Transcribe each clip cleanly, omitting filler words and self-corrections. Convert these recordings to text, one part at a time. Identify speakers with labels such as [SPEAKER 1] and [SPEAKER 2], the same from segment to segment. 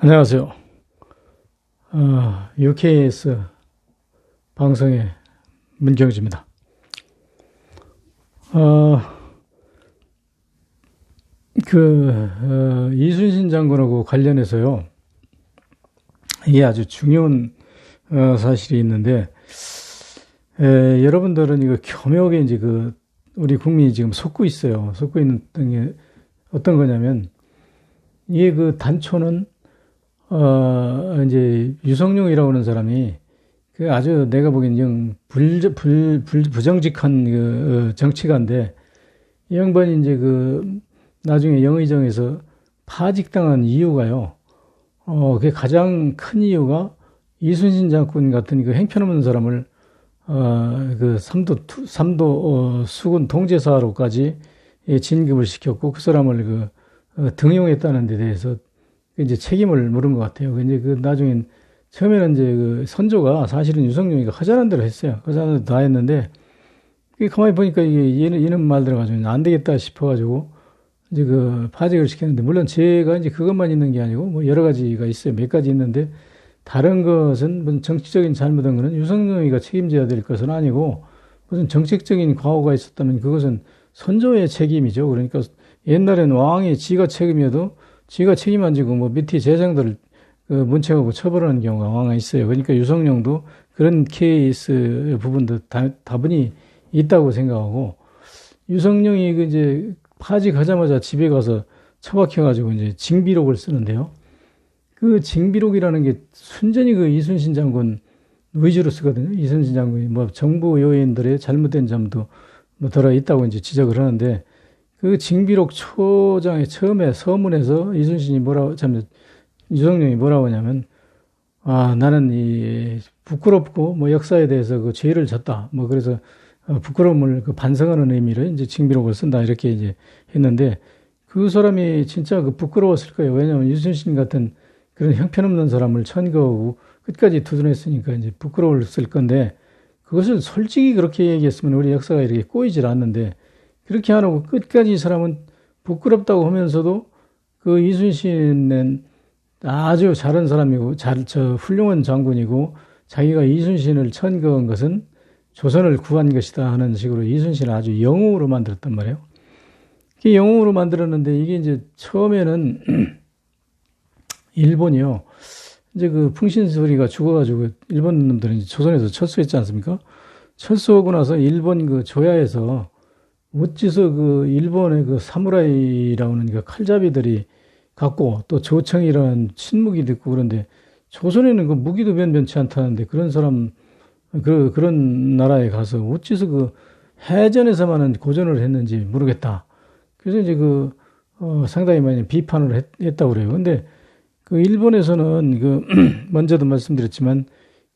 [SPEAKER 1] 안녕하세요. UKS 방송의 문경주입니다. 이순신 장군하고 관련해서요. 이게 아주 중요한 사실이 있는데, 여러분들은 이거 겸허하게 이제 우리 국민이 지금 속고 있어요. 속고 있는 게 어떤 거냐면, 이게 단초는 이제 유성룡이라고 하는 사람이 아주 내가 보기엔 영 부정직한 정치가인데, 이 양반이 이제 나중에 영의정에서 파직당한 이유가요. 그게 가장 큰 이유가 이순신 장군 같은 행편없는 사람을 삼도 수군 통제사로까지 진급을 시켰고, 그 사람을 등용했다는 데 대해서 이제 책임을 물은 것 같아요. 이제 나중엔 처음에는 이제 선조가 사실은 유성룡이가 허전한 대로 했어요. 허전한 대로 다 했는데, 가만히 보니까 이런 말 들어가지고 안 되겠다 싶어가지고 이제 파직을 시켰는데, 물론 제가 이제 그것만 있는 게 아니고 뭐 여러 가지가 있어요. 몇 가지 있는데, 다른 것은 정치적인 잘못한 거는 유성룡이가 책임져야 될 것은 아니고, 무슨 정책적인 과오가 있었다면 그것은 선조의 책임이죠. 그러니까 옛날에는 왕이 지가 책임이어도 지가 책임 안 지고 밑에 재상들을 문책하고 처벌하는 경우가 왕왕 있어요. 그러니까 유성룡도 그런 케이스 부분도 다분히 있다고 생각하고, 유성룡이 이제 파직하자마자 집에 가서 처박혀가지고 이제 징비록을 쓰는데요. 그 징비록이라는 게 순전히 이순신 장군 위주로 쓰거든요. 이순신 장군이 정부 요인들의 잘못된 점도 들어 있다고 이제 지적을 하는데, 그 징비록 초장에 처음에 서문에서 유성룡이 뭐라고 하냐면, 나는 부끄럽고 역사에 대해서 죄를 졌다. 그래서 부끄러움을 반성하는 의미로 이제 징비록을 쓴다. 이렇게 이제 했는데, 그 사람이 진짜 부끄러웠을 거예요. 왜냐하면 이순신 같은 그런 형편없는 사람을 천거하고 끝까지 두둔했으니까 이제 부끄러웠을 건데, 그것을 솔직히 그렇게 얘기했으면 우리 역사가 이렇게 꼬이질 않는데, 그렇게 안 하고 끝까지 이 사람은 부끄럽다고 하면서도 이순신은 아주 잘한 사람이고 훌륭한 장군이고, 자기가 이순신을 천거한 것은 조선을 구한 것이다 하는 식으로 이순신을 아주 영웅으로 만들었단 말이에요. 그 영웅으로 만들었는데, 이게 이제 처음에는 일본이요. 이제 풍신수리가 죽어가지고 일본 놈들은 이제 조선에서 철수했지 않습니까? 철수하고 나서 일본 조야에서 어찌서 일본의 사무라이라고 하는 칼잡이들이 갖고 또 조청이라는 신무기도 있고, 그런데 조선에는 무기도 변변치 않다는데, 그런 사람, 그런 나라에 가서 어찌서 해전에서만은 고전을 했는지 모르겠다. 그래서 이제 상당히 많이 비판을 했다고 그래요. 근데 일본에서는 먼저도 말씀드렸지만,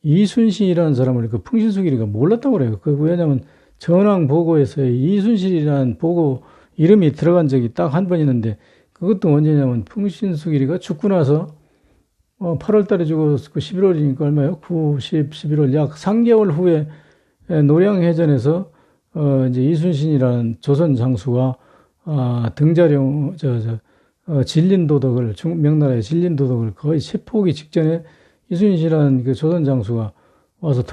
[SPEAKER 1] 이순신이라는 사람을 풍신수길이가 몰랐다고 그래요. 왜냐면 전황 보고에서 이순신이라는 보고 이름이 들어간 적이 딱 한 번 있는데, 그것도 언제냐면 풍신수길이가 죽고 나서 8월 달에 죽었고 11월이니까 얼마요? 9, 10, 11월 약 3개월 후에 노량해전에서 이제 이순신이라는 조선 장수가 등자령 진린도덕을, 명나라의 진린도덕을 거의 체포하기 직전에 이순신이라는 조선 장수가 와서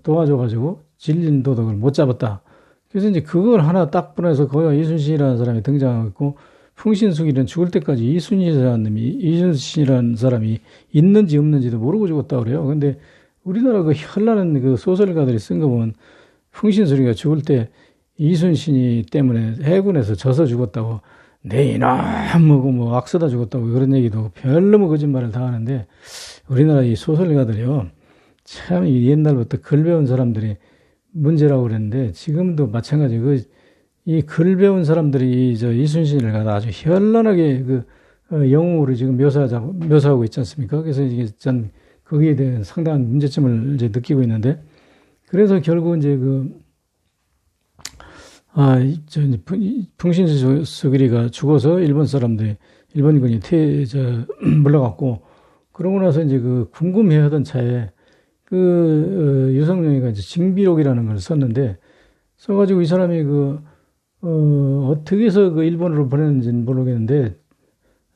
[SPEAKER 1] 도와줘가지고 진린도덕을 못 잡았다. 그래서 이제 그걸 하나 딱 보내서 거기가 이순신이라는 사람이 등장하고, 풍신수길은 죽을 때까지 이순신이라는 사람이 있는지 없는지도 모르고 죽었다고 그래요. 근데 우리나라 현란한 소설가들이 쓴 거 보면, 풍신수리가 죽을 때 이순신이 때문에 해군에서 져서 죽었다고, 내 이놈 악쓰다 죽었다고 그런 얘기도 별로 거짓말을 다 하는데, 우리나라 이 소설가들이요, 참 옛날부터 글 배운 사람들이 문제라고 그랬는데, 지금도 마찬가지고 이 글 배운 사람들이 이순신을 갖다 아주 현란하게 영웅으로 지금 묘사하고 있지 않습니까? 그래서 이게 전 거기에 대한 상당한 문제점을 이제 느끼고 있는데, 그래서 결국 이제 풍신수길이가 죽어서 일본군이 물러갔고, 그러고 나서 이제 궁금해하던 차에 유성룡이가 이제 징비록이라는 걸 썼는데, 써가지고 이 사람이 어떻게 해서 일본으로 보냈는지는 모르겠는데,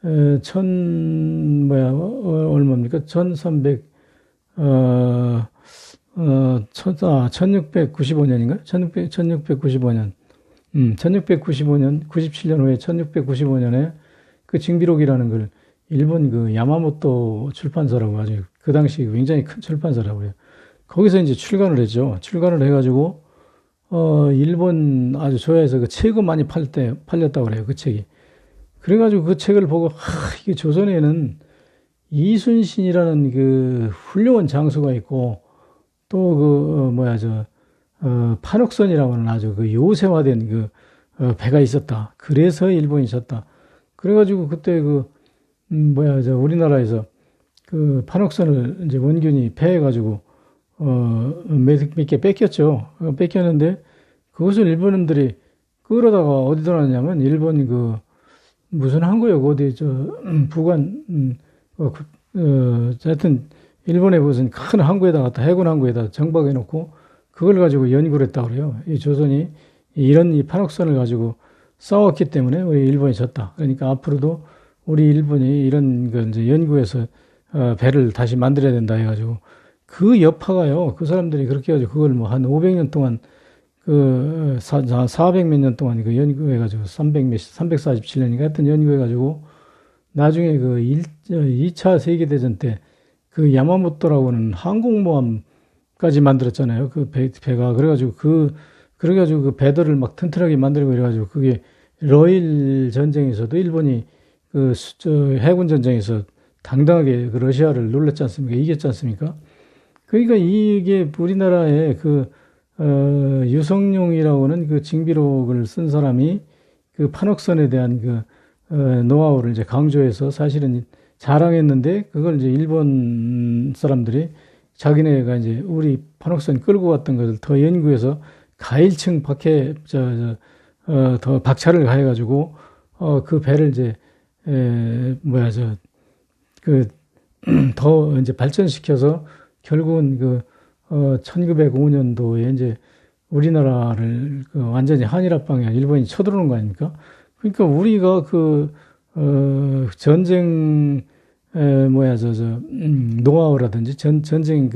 [SPEAKER 1] 얼마입니까? 1695년인가? 1695년. 1695년, 97년 후에 1695년에 그 징비록이라는 걸 일본 그 야마모토 출판사라고 아주 그 당시 굉장히 큰 출판사라고요. 거기서 이제 출간을 했죠. 출간을 해가지고, 일본 아주 조야에서 그 책을 많이 팔렸다고 그래요. 그 책이. 그래가지고 그 책을 보고, 이게 조선에는 이순신이라는 그 훌륭한 장수가 있고, 또 판옥선이라고 하는 아주 그 요새화된 그, 배가 있었다. 그래서 일본이 졌다. 그래가지고 그때 우리나라에서 그 판옥선을 이제 원균이 패해가지고, 몇 개 뺏겼죠. 뺏겼는데, 그것을 일본인들이 끌어다가 어디다 놨냐면, 일본 무슨 항구역 어디, 부관, 하여튼, 일본의 무슨 큰 항구에다 갖다, 해군 항구에다 정박해 놓고, 그걸 가지고 연구를 했다고 그래요. 이 조선이 이 판옥선을 가지고 싸웠기 때문에 우리 일본이 졌다. 그러니까 앞으로도 우리 일본이 이런 거 이제 연구해서, 배를 다시 만들어야 된다 해가지고, 그 여파가요, 그 사람들이 그렇게 해가지고, 그걸 한 500년 동안, 400몇 년 동안 연구해가지고, 347년인가 하여튼 연구해가지고, 나중에 2차 세계대전 때, 그 야마모토라고 하는 항공모함까지 만들었잖아요. 그 배가. 그래가지고 그 배들을 막 튼튼하게 만들고 이래가지고, 그게 러일 전쟁에서도 일본이 해군 전쟁에서 당당하게 그 러시아를 눌렀지 않습니까? 이겼지 않습니까? 그러니까 이게 우리나라의 유성룡이라고는 그 징비록을 쓴 사람이 그 판옥선에 대한 노하우를 이제 강조해서 사실은 자랑했는데, 그걸 이제 일본 사람들이 자기네가 이제 우리 판옥선 끌고 갔던 것을 더 연구해서 가일층 더 박차를 가해가지고, 그 배를 이제, 더 이제 발전시켜서 결국은 1905년도에 이제 우리나라를 완전히 한일합방에 일본이 쳐들어오는 거 아닙니까? 그러니까 우리가 전쟁, 노하우라든지 전쟁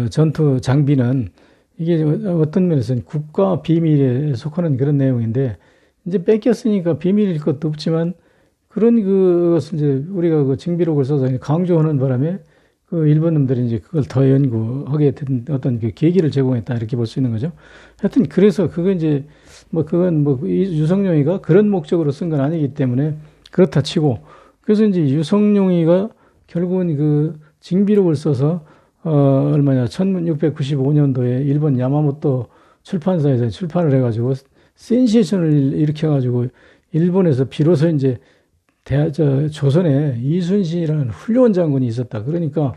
[SPEAKER 1] 전투 장비는 이게 어떤 면에서는 국가 비밀에 속하는 그런 내용인데, 이제 뺏겼으니까 비밀일 것도 없지만, 그런 것을 이제 우리가 징비록을 써서 강조하는 바람에 일본 놈들이 이제 그걸 더 연구하게 된 어떤 계기를 제공했다, 이렇게 볼 수 있는 거죠. 하여튼 그래서 이제 유성룡이가 그런 목적으로 쓴 건 아니기 때문에 그렇다 치고, 그래서 이제 유성룡이가 결국은 징비록을 써서 1695년도에 일본 야마모토 출판사에서 출판을 해가지고 센세이션을 일으켜가지고 일본에서 비로소 이제 조선에 이순신이라는 훌륭한 장군이 있었다. 그러니까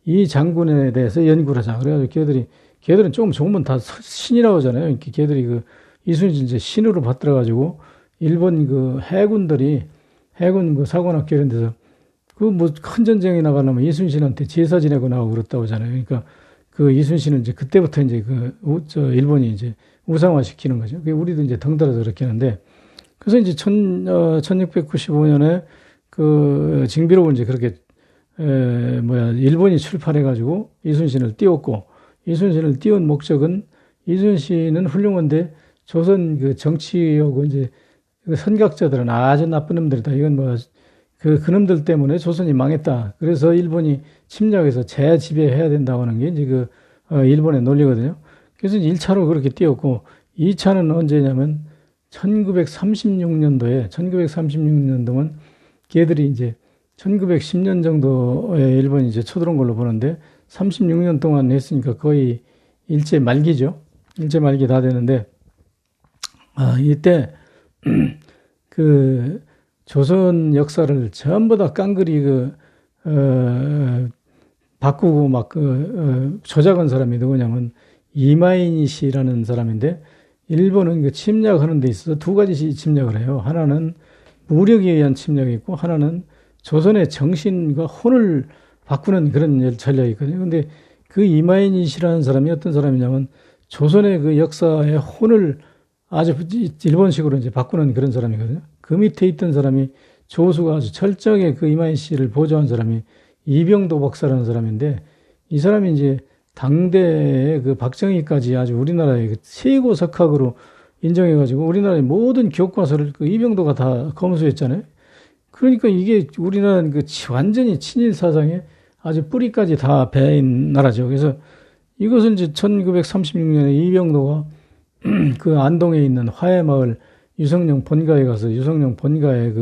[SPEAKER 1] 이 장군에 대해서 연구를 하자. 그래가지고 걔들은 조금 좋으면 다 신이라고 하잖아요. 걔들이 이순신 이제 신으로 받들어가지고 일본 해군 사관학교 이런 데서 큰 전쟁에 나가려면 이순신한테 제사 지내고 나오고 그렇다고 하잖아요. 그러니까 이순신은 이제 그때부터 이제 일본이 이제 우상화 시키는 거죠. 우리도 이제 덩달아서 그렇게 하는데, 그래서 이제 1695년에 징비록을 이제 그렇게, 일본이 출판해가지고 이순신을 띄웠고, 이순신을 띄운 목적은 이순신은 훌륭한데 조선 정치하고 이제 선각자들은 아주 나쁜 놈들이다. 이건 그놈들 때문에 조선이 망했다. 그래서 일본이 침략해서 재지배해야 된다고 하는 게 이제 일본의 논리거든요. 그래서 1차로 그렇게 띄웠고, 2차는 언제냐면 1936년도면 걔들이 이제 1910년 정도에 일본이 이제 쳐들어온 걸로 보는데, 36년 동안 했으니까 거의 일제 말기죠. 일제 말기 다 되는데, 이때 조선 역사를 전부 다 깡그리 바꾸고 조작한 사람이 누구냐면 이마이니시라는 사람인데, 일본은 침략하는 데 있어서 두 가지 침략을 해요. 하나는 무력에 의한 침략이 있고, 하나는 조선의 정신과 혼을 바꾸는 그런 전략이 있거든요. 근데 이마이니시라는 사람이 어떤 사람이냐면 조선의 역사의 혼을 아주 일본식으로 이제 바꾸는 그런 사람이거든요. 그 밑에 있던 사람이 조수가 아주 철저하게 그 이만희 씨를 보좌한 사람이 이병도 박사라는 사람인데, 이 사람이 이제 당대의 그 박정희까지 아주 우리나라의 그 최고 석학으로 인정해가지고 우리나라의 모든 교과서를 그 이병도가 다 검수했잖아요. 그러니까 이게 우리나라는 그 완전히 친일 사상에 아주 뿌리까지 다 배인 나라죠. 그래서 이것을 이제 1936년에 이병도가 그 안동에 있는 화해마을 유성령 본가에 가서 유성령 본가에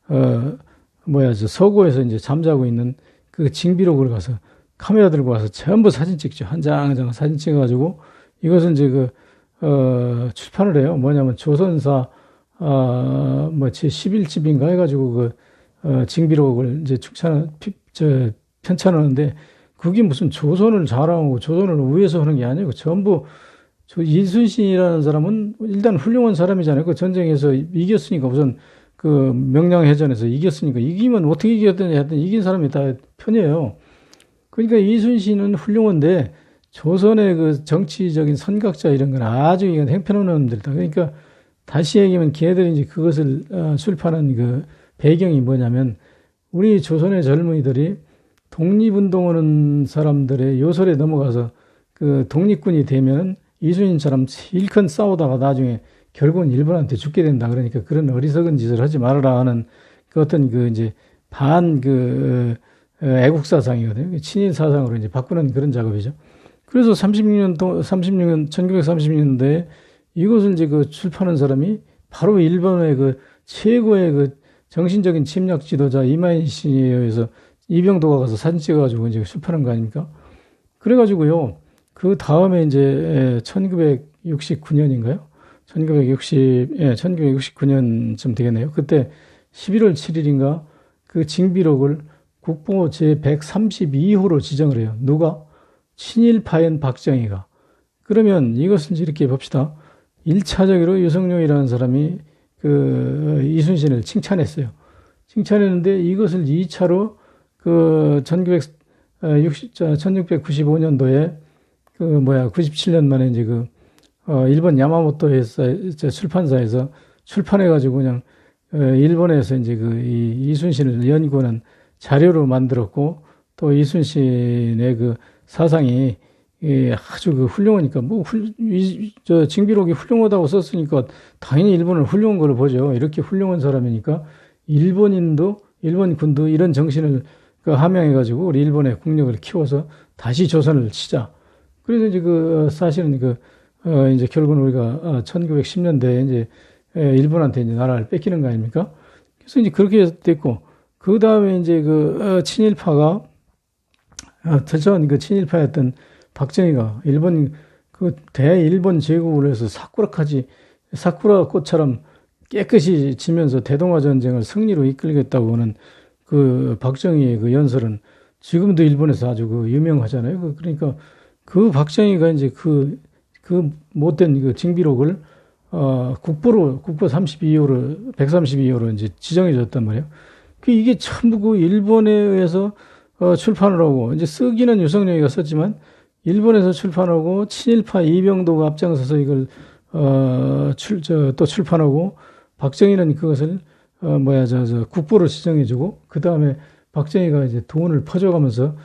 [SPEAKER 1] 저 서고에서 이제 잠자고 있는 그 징비록을 가서 카메라 들고 와서 전부 사진 찍죠. 한 장 한 장 사진 찍어가지고 이것은 이제 출판을 해요. 뭐냐면 조선사, 제 11집인가 해가지고 징비록을 이제 편찬하는데 그게 무슨 조선을 자랑하고 조선을 우회해서 하는 게 아니고 전부 이순신이라는 사람은 일단 훌륭한 사람이잖아요. 그 전쟁에서 이겼으니까 우선 그 명량해전에서 이겼으니까 이기면 어떻게 이겼더니 하여튼 이긴 사람이 다 편이에요. 그러니까 이순신은 훌륭한데 조선의 그 정치적인 선각자 이런 건 아주 이건 행편없는 놈들이다. 그러니까 다시 얘기하면 걔들이 이제 그것을 출판한 그 배경이 뭐냐면 우리 조선의 젊은이들이 독립운동하는 사람들의 요설에 넘어가서 그 독립군이 되면은 이순신처럼 실컷 싸우다가 나중에 결국은 일본한테 죽게 된다. 그러니까 그런 어리석은 짓을 하지 말아라 하는 그 어떤 그 이제 애국 사상이거든요. 친일 사상으로 이제 바꾸는 그런 작업이죠. 그래서 1936년도에 이것을 이제 그 출판한 사람이 바로 일본의 그 최고의 그 정신적인 침략 지도자 이만희 씨에 의해서 이병도가 가서 사진 찍어가지고 이제 출판한 거 아닙니까? 그래가지고요. 그 다음에 이제 1969년인가요? 1969년쯤 되겠네요. 그때 11월 7일인가 그 징비록을 국보 제132호로 지정을 해요. 누가? 친일파인 박정희가. 그러면 이것은 이렇게 봅시다. 1차적으로 유성룡이라는 사람이 그 이순신을 칭찬했어요. 칭찬했는데 이것을 2차로 그 1695년도에 97년 만에 이제 일본 야마모토 출판사에서 출판해가지고 그냥 일본에서 이제 이순신을 연구하는 자료로 만들었고 또 이순신의 그 사상이 아주 훌륭하니까 징비록이 훌륭하다고 썼으니까 당연히 일본은 훌륭한 걸로 보죠. 이렇게 훌륭한 사람이니까 일본 군도 이런 정신을 함양해가지고 우리 일본의 국력을 키워서 다시 조선을 치자. 그래서 이제 사실은 이제 결국은 우리가 1910년대에 이제 일본한테 이제 나라를 뺏기는 거 아닙니까? 그래서 이제 그렇게 됐고, 그 다음에 이제 친일파가, 전 친일파였던 박정희가 일본, 대일본 제국을 해서 사쿠라 꽃처럼 깨끗이 지면서 대동아 전쟁을 승리로 이끌겠다고 하는 박정희의 연설은 지금도 일본에서 아주 유명하잖아요. 그러니까 박정희가 이제 못된 징비록을 국보 132호로 이제 지정해 줬단 말이에요. 이게 전부 일본에 의해서 출판을 하고, 이제 쓰기는 유성룡이가 썼지만, 일본에서 출판하고, 친일파 이병도가 앞장서서 이걸, 또 출판하고, 박정희는 그것을, 국보로 지정해주고, 그 다음에 박정희가 이제 돈을 퍼줘가면서,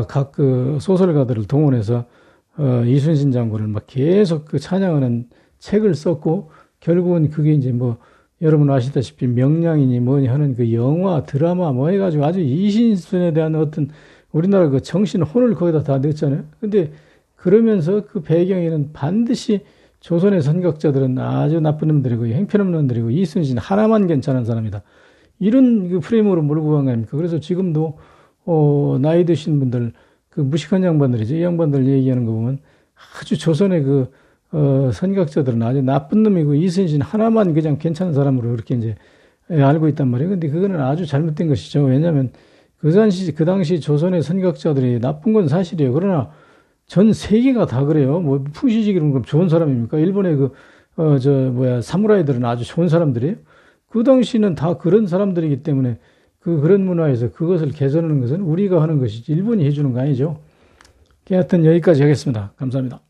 [SPEAKER 1] 각 소설가들을 동원해서, 이순신 장군을 막 계속 찬양하는 책을 썼고, 결국은 그게 이제 여러분 아시다시피 명량이니 뭐니 하는 영화, 드라마 해가지고 아주 이순신에 대한 어떤 우리나라 정신 혼을 거기다 다 넣었잖아요. 근데 그러면서 그 배경에는 반드시 조선의 선각자들은 아주 나쁜 놈들이고 행편없는 놈들이고 이순신 하나만 괜찮은 사람이다. 이런 프레임으로 몰고 간 거 아닙니까? 그래서 지금도 나이 드신 분들 무식한 양반들이죠. 이 양반들 얘기하는 거 보면 아주 조선의 선각자들은 아주 나쁜 놈이고 이순신 하나만 그냥 괜찮은 사람으로 그렇게 이제 알고 있단 말이에요. 근데 그거는 아주 잘못된 것이죠. 왜냐하면 그 당시 조선의 선각자들이 나쁜 건 사실이에요. 그러나 전 세계가 다 그래요. 풍시지기로는 그럼 좋은 사람입니까? 일본의 사무라이들은 아주 좋은 사람들이에요. 그 당시는 다 그런 사람들이기 때문에 그런 문화에서 그것을 개선하는 것은 우리가 하는 것이지 일본이 해주는 거 아니죠. 하여튼 여기까지 하겠습니다. 감사합니다.